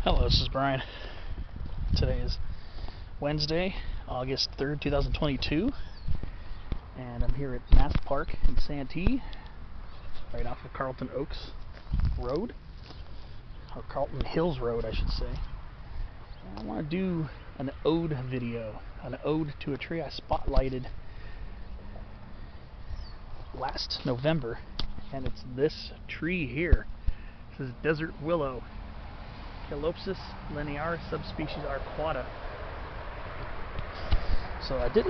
Hello, this is Brian. Today is Wednesday, August 3rd, 2022, and I'm here at Mast Park in Santee, right off of Carlton Oaks Road, or Carlton Hills Road, I should say. And I want to do an ode video, an ode to a tree I spotlighted last November, and it's this tree here. This is Desert-Willow. Chilopsis linearis subspecies arcuata. So I did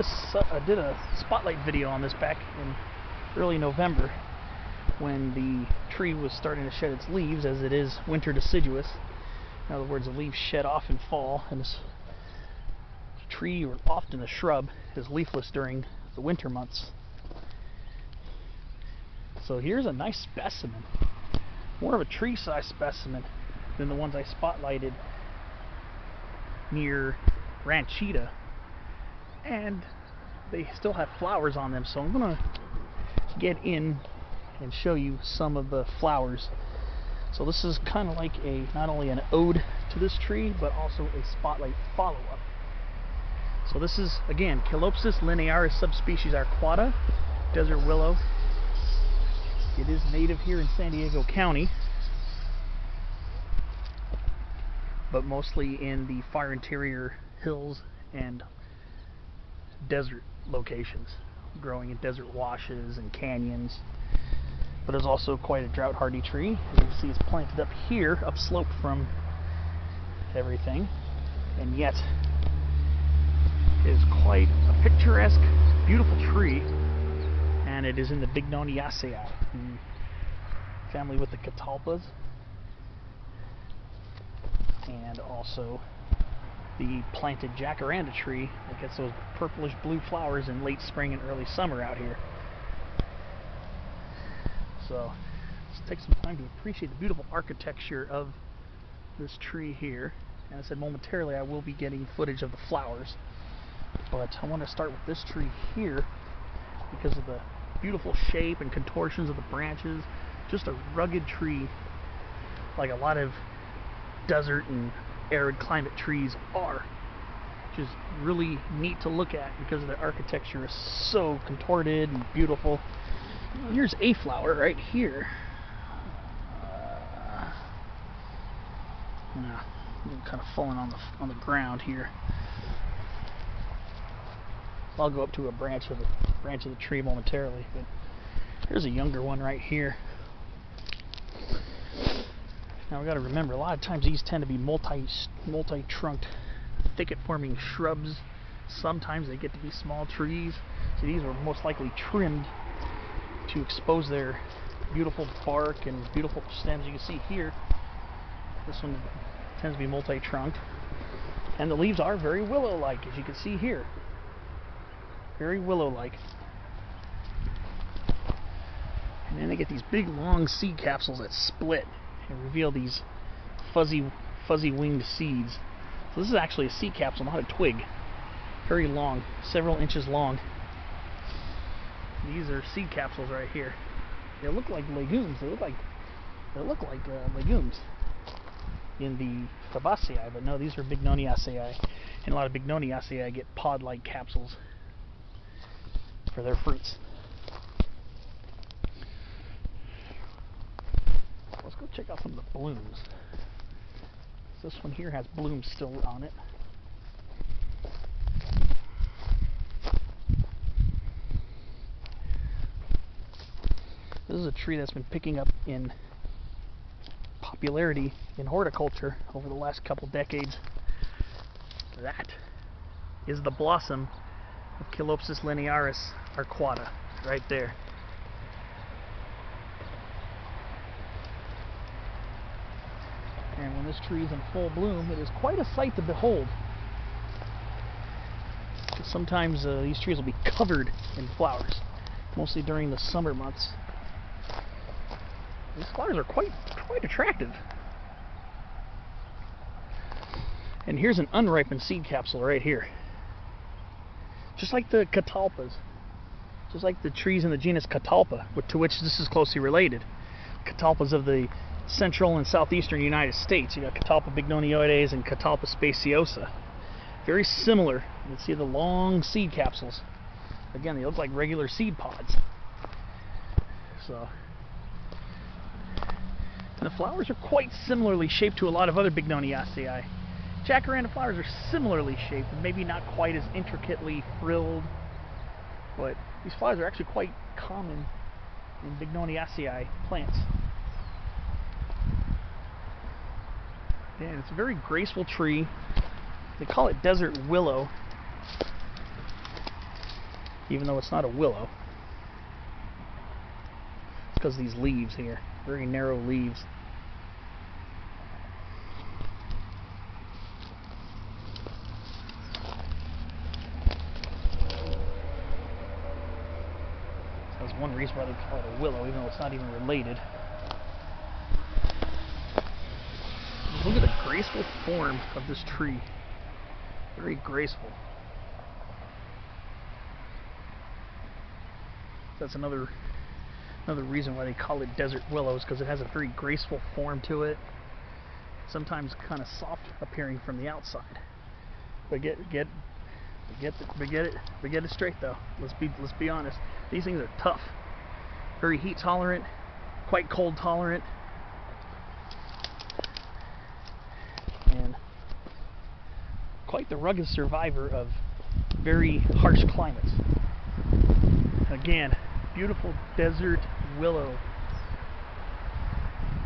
a spotlight video on this back in early November when the tree was starting to shed its leaves, as it is winter-deciduous. In other words, the leaves shed off in fall, and this tree, or often a shrub, is leafless during the winter months. So here's a nice specimen, more of a tree-size specimen than the ones I spotlighted near Ranchita, and they still have flowers on them, so I'm gonna get in and show you some of the flowers. So this is kind of like not only an ode to this tree, but also a spotlight follow-up. So this is, again, Chilopsis linearis subspecies arcuata, desert willow. It is native here in San Diego County, but mostly in the far interior hills and desert locations, growing in desert washes and canyons. But it's also quite a drought hardy tree. As you can see, it's planted up here, upslope from everything, and yet it is quite a picturesque, beautiful tree, and it is in the Bignoniaceae, the family with the catalpas, and also the planted jacaranda tree that gets those purplish blue flowers in late spring and early summer out here. So let's take some time to appreciate the beautiful architecture of this tree here. And I said momentarily I will be getting footage of the flowers, but I want to start with this tree here because of the beautiful shape and contortions of the branches. Just a rugged tree, like a lot of desert and arid climate trees are, which is really neat to look at because the architecture is so contorted and beautiful. Here's a flower right here. Kind of falling on the ground here. I'll go up to a branch of the tree momentarily, but here's a younger one right here. Now we got to remember, a lot of times these tend to be multi-trunked, thicket-forming shrubs. Sometimes they get to be small trees. So these were most likely trimmed to expose their beautiful bark and beautiful stems. You can see here, this one tends to be multi-trunked, and the leaves are very willow-like, as you can see here. Very willow-like. And then they get these big, long seed capsules that split and reveal these fuzzy winged seeds. So this is actually a seed capsule, not a twig. Very long, several inches long. These are seed capsules right here. They look like legumes. They look like legumes in the Fabaceae, but no, these are Bignoniaceae, and a lot of Bignoniaceae get pod-like capsules for their fruits. Let's go check out some of the blooms. This one here has blooms still on it. This is a tree that's been picking up in popularity in horticulture over the last couple decades. That is the blossom of Chilopsis linearis arcuata, right there. And when this tree is in full bloom, it is quite a sight to behold. Sometimes these trees will be covered in flowers, mostly during the summer months. These flowers are quite attractive. And here's an unripened seed capsule right here. Just like the catalpas, just like the trees in the genus Catalpa, to which this is closely related. Catalpas of the central and southeastern United States. You got Catalpa bignoniaceae and Catalpa speciosa. Very similar. You can see the long seed capsules. Again, they look like regular seed pods. So, and the flowers are quite similarly shaped to a lot of other Bignoniaceae. Jacaranda flowers are similarly shaped, maybe not quite as intricately frilled, but these flowers are actually quite common in Bignoniaceae plants. And it's a very graceful tree. They call it desert willow, even though it's not a willow. It's because of these leaves here, very narrow leaves. That's one reason why they call it a willow, even though it's not even related. Look at the graceful form of this tree. Very graceful. That's another reason why they call it desert willows, because it has a very graceful form to it. Sometimes kind of soft appearing from the outside. But get it straight though. Let's be honest. These things are tough. Very heat tolerant, quite cold tolerant, and quite the rugged survivor of very harsh climates. Again, beautiful desert willow.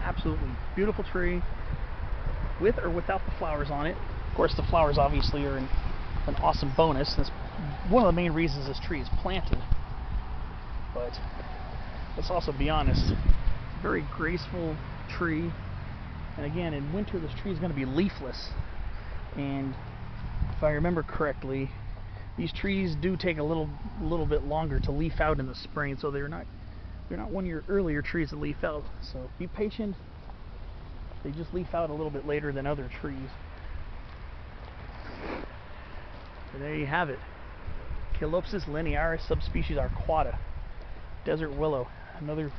Absolutely beautiful tree, with or without the flowers on it. Of course, the flowers obviously are an awesome bonus. That's one of the main reasons this tree is planted. But let's also be honest, it's a very graceful tree. And again, in winter this tree is going to be leafless. And if I remember correctly, these trees do take a little bit longer to leaf out in the spring, so they're not one of your earlier trees to leaf out. So be patient. They just leaf out a little bit later than other trees. So there you have it. Chilopsis linearis subspecies arcuata, desert willow. Another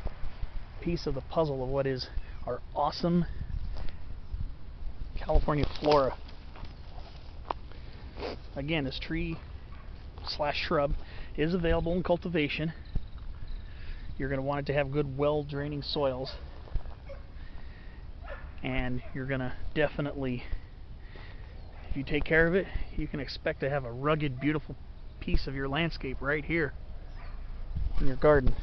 piece of the puzzle of what is our awesome California flora. Again, this tree / shrub is available in cultivation. You're going to want it to have good, well-draining soils, and you're going to definitely, if you take care of it, you can expect to have a rugged, beautiful piece of your landscape right here in your garden.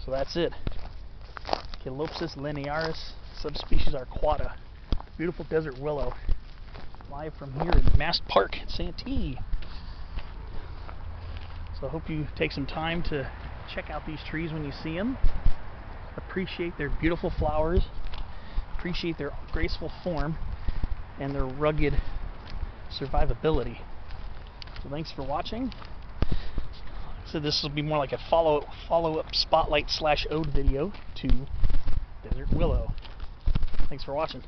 So that's it. Chilopsis linearis subspecies arcuata, beautiful desert willow, live from here in Mast Park Santee. So I hope you take some time to check out these trees when you see them. Appreciate their beautiful flowers, appreciate their graceful form, and their rugged survivability. So thanks for watching. So this will be more like a follow-up spotlight / ode video to desert willow. Thanks for watching.